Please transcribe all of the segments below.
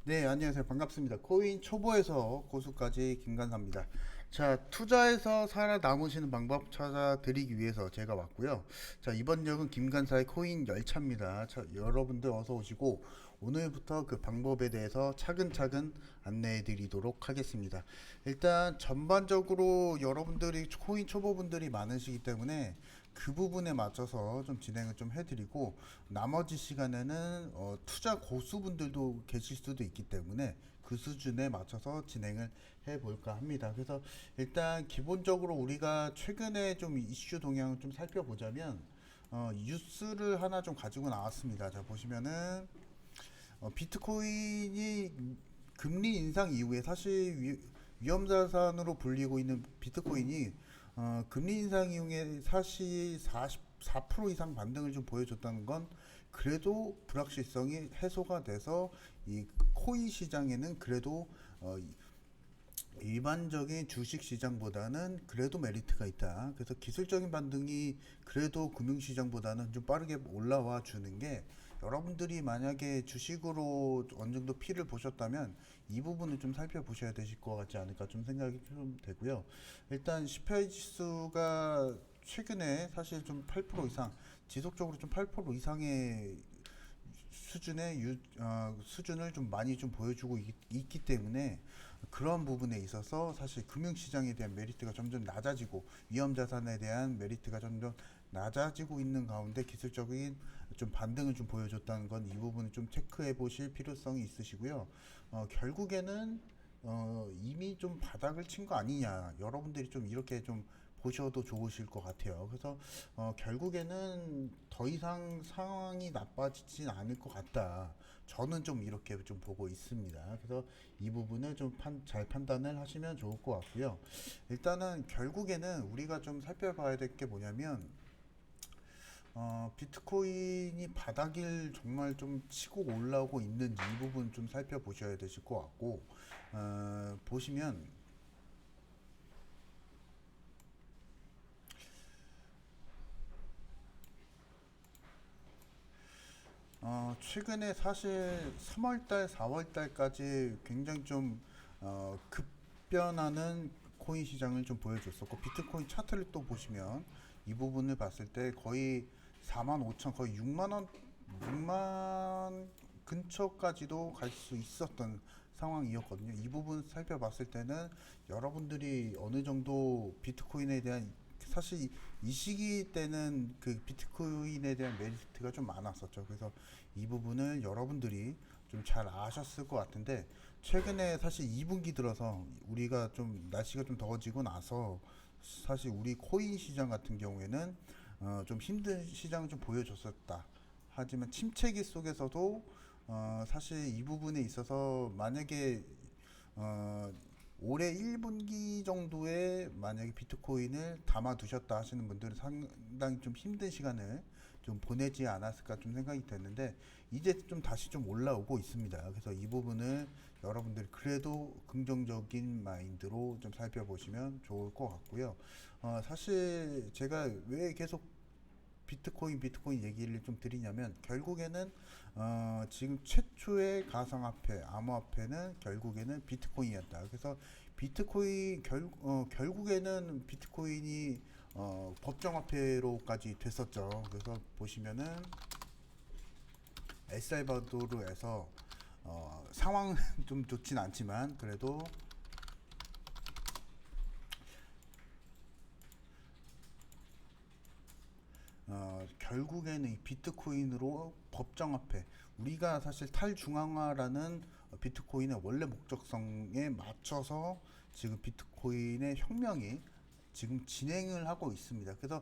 네, 안녕하세요. 반갑습니다. 코인 초보에서 고수까지 김간사입니다. 자, 투자에서 살아남으시는 방법 찾아드리기 위해서 제가 왔고요. 자, 이번 역은 김간사의 코인 열차입니다. 자, 여러분들 어서 오시고 오늘부터 그 방법에 대해서 차근차근 안내해 드리도록 하겠습니다. 일단 전반적으로 여러분들이 코인 초보분들이 많으시기 때문에 그 부분에 맞춰서 좀 진행을 좀 해드리고 나머지 시간에는 투자 고수분들도 계실 수도 있기 때문에 그 수준에 맞춰서 진행을 해볼까 합니다. 그래서 일단 기본적으로 우리가 최근에 좀 이슈 동향을 좀 살펴보자면 뉴스를 하나 좀 가지고 나왔습니다. 자, 보시면은 비트코인이 금리 인상 이후에 사실 위험자산으로 불리고 있는 비트코인이 금리 인상 이후에 사실 44% 이상 반등을 좀 보여줬다는 건 그래도 불확실성이 해소가 돼서 이 코인 시장에는 그래도 일반적인 주식 시장보다는 그래도 메리트가 있다. 그래서 기술적인 반등이 그래도 금융 시장보다는 좀 빠르게 올라와 주는 게 여러분들이 만약에 주식으로 어느 정도 피를 보셨다면 이 부분을 좀 살펴보셔야 되실 것 같지 않을까 좀 생각이 좀 되고요. 일단 CPI 지수가 최근에 사실 좀 8% 이상 지속적으로 좀 8% 이상의 수준을 좀 많이 좀 보여주고 있기 때문에 그런 부분에 있어서 사실 금융시장에 대한 메리트가 점점 낮아지고 위험자산에 대한 메리트가 점점 낮아지고 있는 가운데 기술적인 좀 반등을 좀 보여줬다는 건 이 부분을 좀 체크해 보실 필요성이 있으시고요. 결국에는 이미 좀 바닥을 친 거 아니냐. 여러분들이 좀 이렇게 좀 보셔도 좋으실 것 같아요. 그래서 결국에는 더 이상 상황이 나빠지진 않을 것 같다. 저는 좀 이렇게 좀 보고 있습니다. 그래서 이 부분을 좀 잘 판단을 하시면 좋을 것 같고요. 일단은 결국에는 우리가 좀 살펴봐야 될 게 뭐냐면 비트코인이 바닥을 정말 좀 치고 올라오고 있는지 이 부분 좀 살펴보셔야 되실 것 같고 보시면 최근에 사실 3월달, 4월달까지 굉장히 좀 급변하는 코인 시장을 좀 보여줬었고 비트코인 차트를 또 보시면 이 부분을 봤을 때 거의 4만 5천, 거의 6만 원, 6만 근처까지도 갈 수 있었던 상황이었거든요. 이 부분 살펴봤을 때는 여러분들이 어느 정도 비트코인에 대한 사실 이 시기 때는 그 비트코인에 대한 메리트가 좀 많았었죠. 그래서 이 부분을 여러분들이 좀 잘 아셨을 것 같은데 최근에 사실 2분기 들어서 우리가 좀 날씨가 좀 더워지고 나서 사실 우리 코인 시장 같은 경우에는 좀 힘든 시장을 좀 보여줬었다. 하지만 침체기 속에서도 사실 이 부분에 있어서 만약에 어, 올해 1분기 정도에 만약에 비트코인을 담아 두셨다 하시는 분들은 상당히 좀 힘든 시간을 좀 보내지 않았을까 좀 생각이 됐는데 이제 좀 다시 좀 올라오고 있습니다. 그래서 이 부분을 여러분들이 그래도 긍정적인 마인드로 좀 살펴보시면 좋을 것 같고요. 사실 제가 왜 계속 비트코인 얘기를 좀 드리냐면 결국에는 지금 최초의 가상화폐 암호화폐는 결국에는 비트코인이었다. 그래서 결국에는 비트코인이 법정화폐로까지 됐었죠. 그래서 보시면은 엘살바도르에서 상황은 좀 좋진 않지만 그래도 결국에는 이 비트코인으로 법정화폐 우리가 사실 탈중앙화라는 비트코인의 원래 목적성에 맞춰서 지금 비트코인의 혁명이 지금 진행을 하고 있습니다. 그래서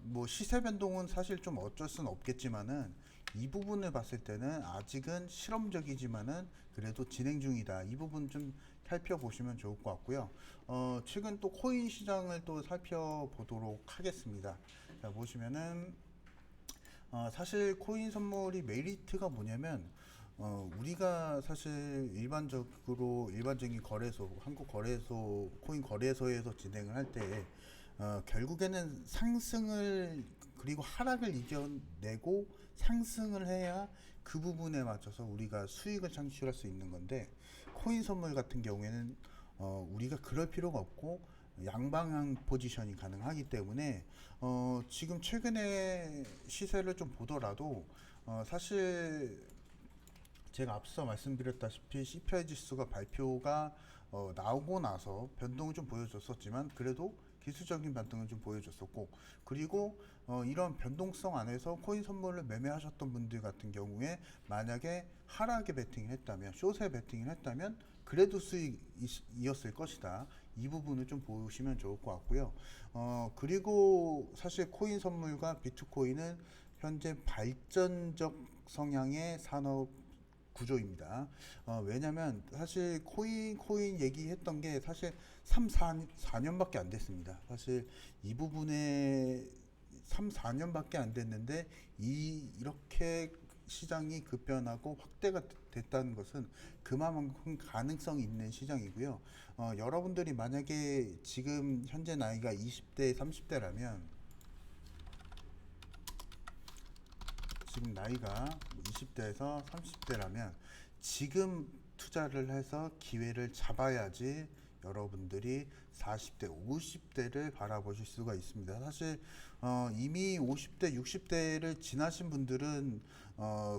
뭐 시세 변동은 사실 좀 어쩔 수는 없겠지만은 이 부분을 봤을 때는 아직은 실험적이지만은 그래도 진행 중이다. 이 부분 좀 살펴보시면 좋을 것 같고요. 최근 또 코인 시장을 또 살펴보도록 하겠습니다. 자, 보시면은 사실 코인 선물이 메리트가 뭐냐면 우리가 사실 일반적으로 일반적인 거래소, 한국 거래소, 코인 거래소에서 진행을 할 때 결국에는 상승을 그리고 하락을 이겨내고 상승을 해야 그 부분에 맞춰서 우리가 수익을 창출할 수 있는 건데, 코인 선물 같은 경우에는 우리가 그럴 필요가 없고 양방향 포지션이 가능하기 때문에 지금 최근에 시세를 좀 보더라도 사실 제가 앞서 말씀드렸다시피 CPI 지수가 발표가 나오고 나서 변동을 좀 보여줬었지만, 그래도 기술적인 변동을 좀 보여줬었고, 그리고 이런 변동성 안에서 코인 선물을 매매하셨던 분들 같은 경우에 만약에 하락에 베팅을 했다면, 숏에 베팅을 했다면 그래도 수익이었을 것이다. 이 부분을 좀 보시면 좋을 것 같고요. 그리고 사실 코인 선물과 비트코인은 현재 발전적 성향의 산업 구조입니다. 왜냐면 사실 코인 얘기했던 게 사실 3, 4년밖에 안 됐습니다. 사실 이 부분에 3, 4년밖에 안 됐는데 이렇게 시장이 급변하고 확대가 됐다는 것은 그만큼 가능성이 있는 시장이고요. 여러분들이 만약에 지금 현재 나이가 20대, 30대라면, 지금 나이가 20대에서 30대라면 지금 투자를 해서 기회를 잡아야지 여러분들이 40대, 50대를 바라보실 수가 있습니다. 사실 이미 50대, 60대를 지나신 분들은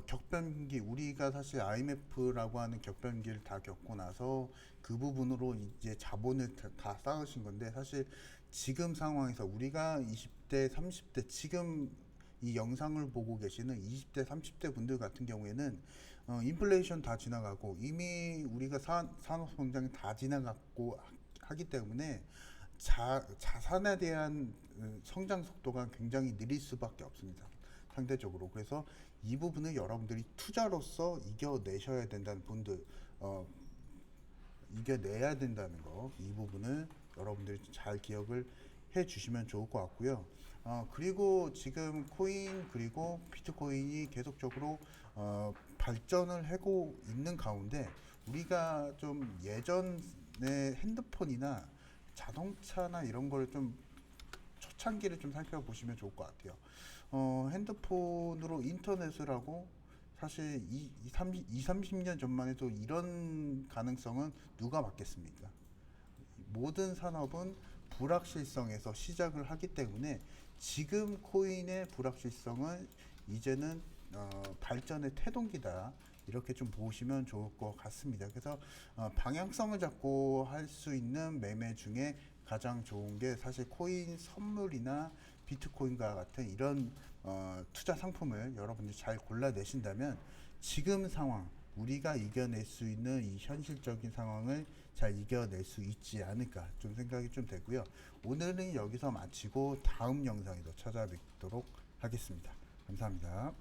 격변기, 우리가 사실 IMF라고 하는 격변기를 다 겪고 나서 그 부분으로 이제 자본을 다 쌓으신 건데, 사실 지금 상황에서 우리가 20대, 30대, 지금 이 영상을 보고 계시는 20대, 30대 분들 같은 경우에는 인플레이션 다 지나가고 이미 우리가 산업 성장이 다 지나갔고 하기 때문에 자산에 대한 성장 속도가 굉장히 느릴 수밖에 없습니다. 상대적으로. 그래서 이 부분을 여러분들이 투자로서 이겨내셔야 된다는 분들, 이겨내야 된다는 거, 이 부분을 여러분들이 잘 기억을 해 주시면 좋을 것 같고요. 그리고 지금 코인 그리고 비트코인이 계속적으로 발전을 하고 있는 가운데, 우리가 좀 예전에 핸드폰이나 자동차나 이런 걸 좀 초창기를 좀 살펴보시면 좋을 것 같아요. 핸드폰으로 인터넷을 하고, 사실 30년 전만 해도 이런 가능성은 누가 받겠습니까? 모든 산업은 불확실성에서 시작을 하기 때문에 지금 코인의 불확실성은 이제는 발전의 태동기다, 이렇게 좀 보시면 좋을 것 같습니다. 그래서 방향성을 잡고 할 수 있는 매매 중에 가장 좋은 게 사실 코인 선물이나 비트코인과 같은 이런 투자 상품을 여러분들이 잘 골라내신다면 지금 상황, 우리가 이겨낼 수 있는 이 현실적인 상황을 잘 이겨낼 수 있지 않을까 좀 생각이 좀 되고요. 오늘은 여기서 마치고 다음 영상에서 찾아뵙도록 하겠습니다. 감사합니다.